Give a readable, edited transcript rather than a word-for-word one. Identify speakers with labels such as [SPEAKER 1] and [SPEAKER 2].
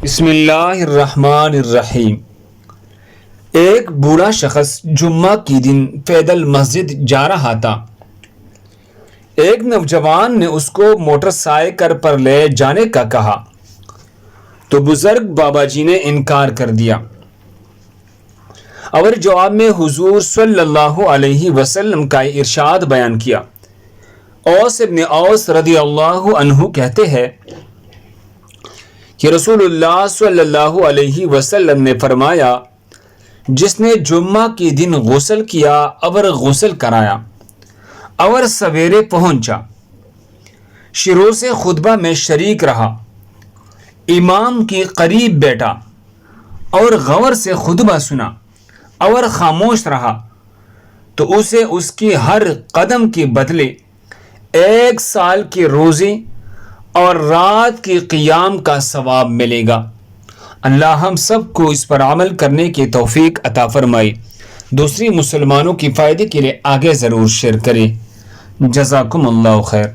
[SPEAKER 1] بسم اللہ الرحمن الرحیم۔ ایک بوڑھا شخص جمعہ کی دن پیدل مسجد جا رہا تھا۔ ایک نوجوان نے اس کو موٹر سائیکل پر لے جانے کا کہا تو بزرگ بابا جی نے انکار کر دیا اور جواب میں حضور صلی اللہ علیہ وسلم کا ارشاد بیان کیا۔ اوس ابن اوس رضی اللہ عنہ کہتے ہیں کہ رسول اللہ صلی اللہ علیہ وسلم نے فرمایا، جس نے جمعہ کے دن غسل کیا اور غسل کرایا اور سویرے پہنچا، شروع سے خطبہ میں شریک رہا، امام کے قریب بیٹھا اور غور سے خطبہ سنا اور خاموش رہا، تو اسے اس کی ہر قدم کے بدلے 1 سال کے روزے اور رات کے قیام کا ثواب ملے گا۔ اللہ ہم سب کو اس پر عمل کرنے کی توفیق عطا فرمائے۔ دوسری مسلمانوں کی فائدے کے لیے آگے ضرور شیئر کریں۔ جزاکم اللہ خیر۔